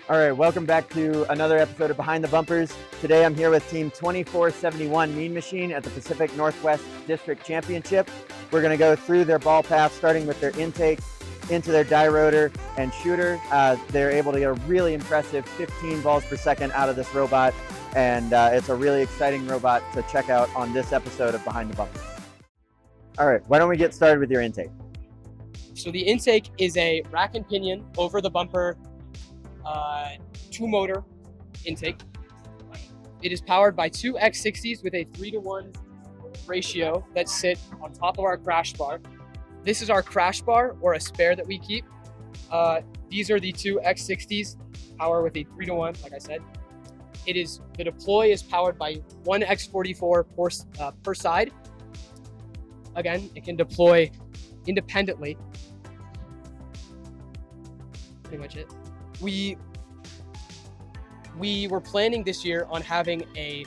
All right, welcome back to another episode of Behind the Bumpers. Today I'm here with Team 2471 Mean Machine at the Pacific Northwest District Championship. We're going to go through their ball path, starting with their intake into their Dirotor and shooter. They're able to get a really impressive 15 balls per second out of this robot, and it's a really exciting robot to check out on this episode of Behind the Bumpers. All right, why don't we get started with your intake? So the intake is a rack and pinion over the bumper, two motor intake. It is powered by two X60s with a 3-to-1 ratio that sit on top of our crash bar. This is our crash bar, or a spare that we keep. These are the two X60s, power with a 3-to-1, like I said. The deploy is powered by one X44 per side. Again, it can deploy independently. Pretty much it. We were planning this year on having a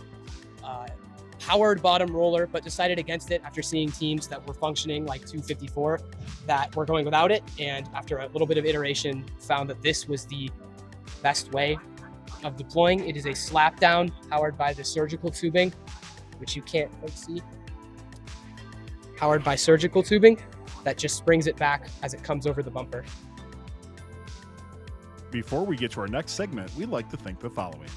powered bottom roller, but decided against it after seeing teams that were functioning like 254 that were going without it. And after a little bit of iteration, found that this was the best way of deploying. It is a slap down powered by the surgical tubing, which you can't quite see. Powered by surgical tubing that just springs it back as it comes over the bumper. Before we get to our next segment, we'd like to thank the following.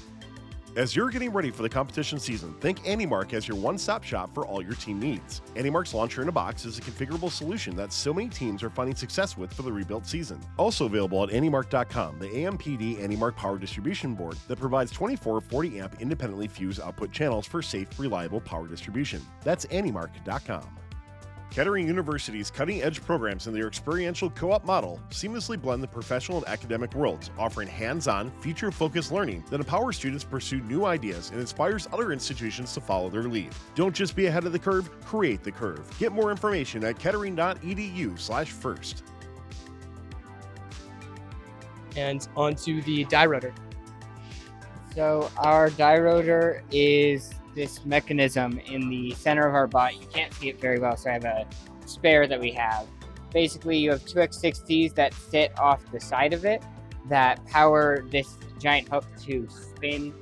As you're getting ready for the competition season, think AnyMark as your one-stop shop for all your team needs. AnyMark's Launcher in a Box is a configurable solution that so many teams are finding success with for the rebuilt season. Also available at anymark.com, the AMPD AnyMark Power Distribution Board that provides 24 40-amp independently fused output channels for safe, reliable power distribution. That's anymark.com. Kettering University's cutting-edge programs and their experiential co-op model seamlessly blend the professional and academic worlds, offering hands-on, feature-focused learning that empowers students to pursue new ideas and inspires other institutions to follow their lead. Don't just be ahead of the curve, create the curve. Get more information at kettering.edu/first. And onto the Dirotor. So our Dirotor is this mechanism in the center of our bot. You can't see it very well, so I have a spare that we have. Basically, you have two X60s that sit off the side of it that power this giant hook to spin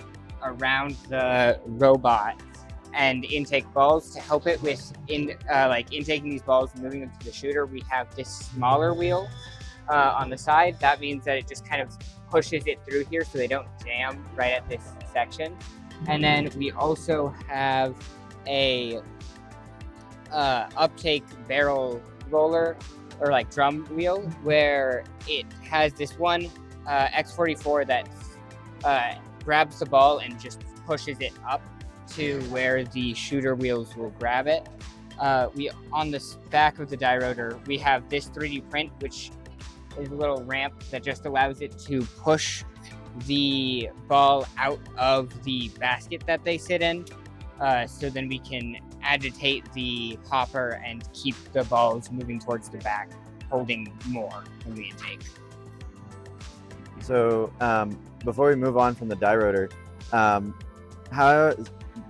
around the robot and intake balls. To help it with intaking these balls and moving them to the shooter, we have this smaller wheel on the side. That means that it just kind of pushes it through here so they don't jam right at this section. And then we also have a uptake barrel roller, or like drum wheel, where it has this one X44 that grabs the ball and just pushes it up to where the shooter wheels will grab it. On the back of the Dirotor, we have this 3D print, which is a little ramp that just allows it to push the ball out of the basket that they sit in, so then we can agitate the hopper and keep the balls moving towards the back, holding more in the intake. So before we move on from the Dirotor, how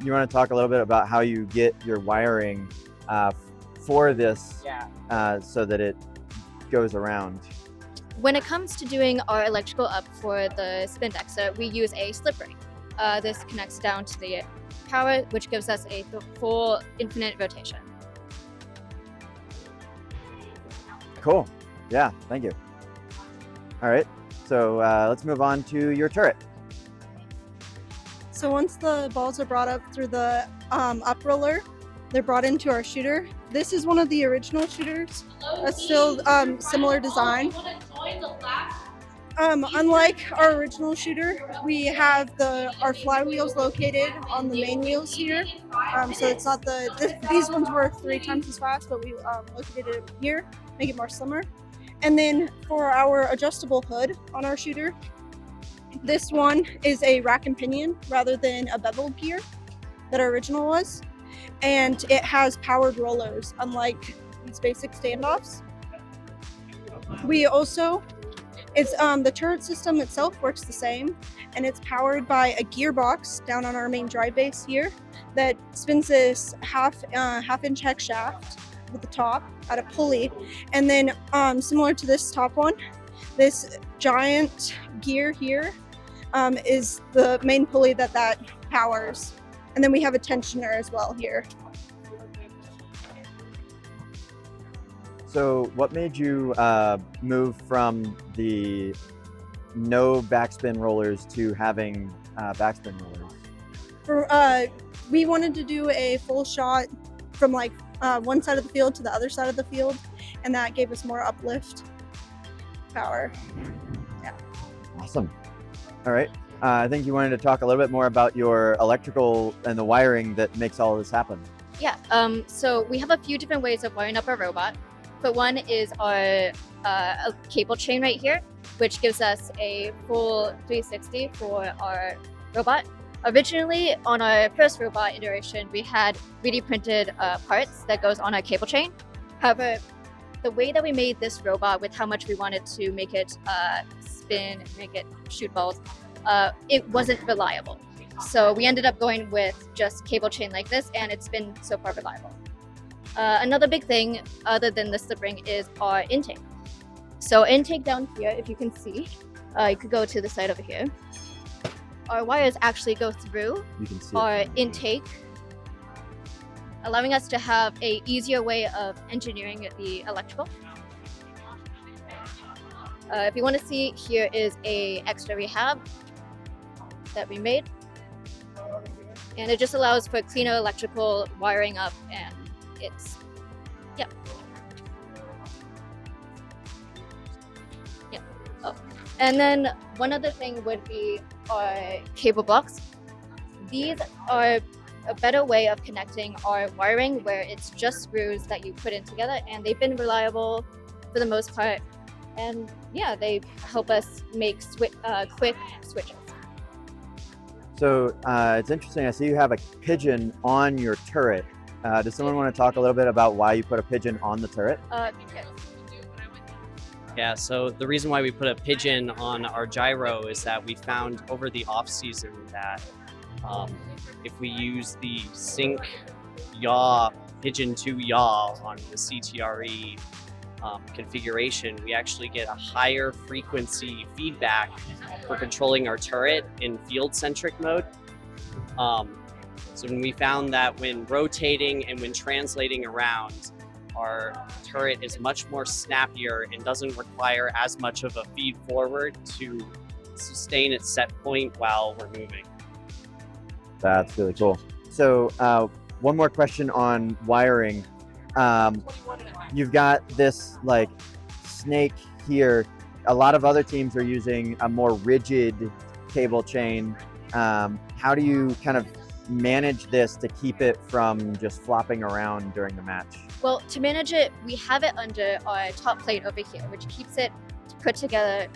you want to talk a little bit about how you get your wiring for this, so that it goes around? When it comes to doing our electrical up for the Spindexa, we use a slip ring. This connects down to the power, which gives us a full infinite rotation. Cool. Yeah, thank you. All right, so let's move on to your turret. So once the balls are brought up through the up roller, they're brought into our shooter. This is one of the original shooters. It's still similar design. Unlike our original shooter, we have our flywheels located on the main wheels here. So it's not these ones were 3 times as fast, but we located it here, make it more slimmer. And then for our adjustable hood on our shooter, this one is a rack and pinion rather than a beveled gear that our original was. And it has powered rollers, unlike these basic standoffs. We also, the turret system itself works the same, and it's powered by a gearbox down on our main drive base here that spins this half-inch hex shaft with the top at a pulley, and then similar to this top one, this giant gear here is the main pulley that powers. And then we have a tensioner as well here. So what made you move from the no backspin rollers to having backspin rollers? We wanted to do a full shot from like one side of the field to the other side of the field, and that gave us more uplift power. Yeah. Awesome. All right. I think you wanted to talk a little bit more about your electrical and the wiring that makes all of this happen. Yeah, so we have a few different ways of wiring up our robot. But one is our cable chain right here, which gives us a full 360 for our robot. Originally, on our first robot iteration, we had 3D printed parts that goes on our cable chain. However, the way that we made this robot with how much we wanted to make it spin, make it shoot balls, it wasn't reliable. So we ended up going with just cable chain like this, and it's been so far reliable. Another big thing, other than the slip ring, is our intake. So intake down here, if you can see, you could go to the side over here. Our wires actually go through our intake, allowing us to have an easier way of engineering the electrical. If you want to see, here is a extra rehab that we made. And it just allows for cleaner electrical wiring up, and it's, yeah. Yeah. Oh. And then one other thing would be our cable blocks. These are a better way of connecting our wiring, where it's just screws that you put in together, and they've been reliable for the most part. And yeah, they help us make quick switches. So it's interesting, I see you have a pigeon on your turret. Does someone want to talk a little bit about why you put a pigeon on the turret? Yeah, so the reason why we put a pigeon on our gyro is that we found over the off season that if we use the sync yaw, pigeon to yaw on the CTRE configuration, we actually get a higher frequency feedback for controlling our turret in field-centric mode. So when we found that when rotating and when translating around, our turret is much more snappier and doesn't require as much of a feed forward to sustain its set point while we're moving. That's really cool. So one more question on wiring. You've got this like snake here. A lot of other teams are using a more rigid cable chain. How do you kind of manage this to keep it from just flopping around during the match? Well, to manage it, we have it under our top plate over here, which keeps it put together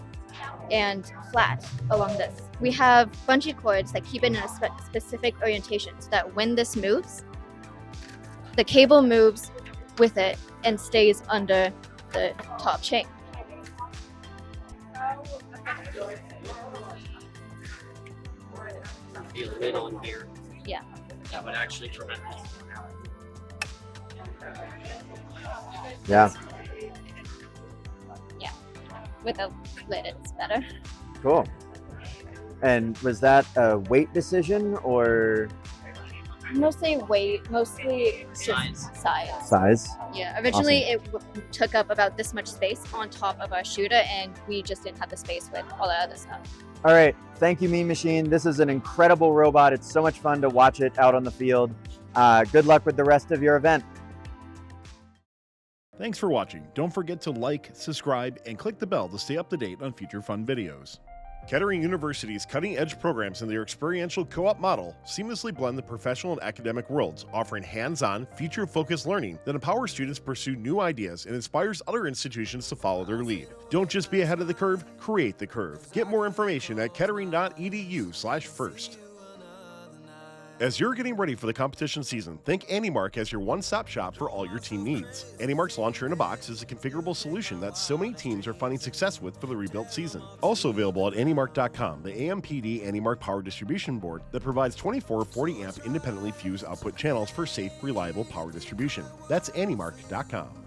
and flat along this. We have bungee cords that keep it in a specific orientation so that when this moves, the cable moves with it and stays under the top chain. Be a lid on here. Yeah. That would actually prevent this. Yeah. Yeah. With a lid, it's better. Cool. And was that a weight decision or? Mostly weight, mostly Size. Size. Yeah, originally it took up about this much space on top of our shooter, and we just didn't have the space with all the other stuff. All right, thank you, Mean Machine. This is an incredible robot. It's so much fun to watch it out on the field. Good luck with the rest of your event. Thanks for watching. Don't forget to like, subscribe, and click the bell to stay up to date on future fun videos. Kettering University's cutting-edge programs and their experiential co-op model seamlessly blend the professional and academic worlds, offering hands-on, future-focused learning that empowers students to pursue new ideas and inspires other institutions to follow their lead. Don't just be ahead of the curve, create the curve. Get more information at kettering.edu/first. As you're getting ready for the competition season, think AndyMark as your one-stop shop for all your team needs. AndyMark's Launcher in a Box is a configurable solution that so many teams are finding success with for the rebuilt season. Also available at AndyMark.com, the AMPD AndyMark power distribution board that provides 24 40 amp independently fused output channels for safe, reliable power distribution. That's AndyMark.com.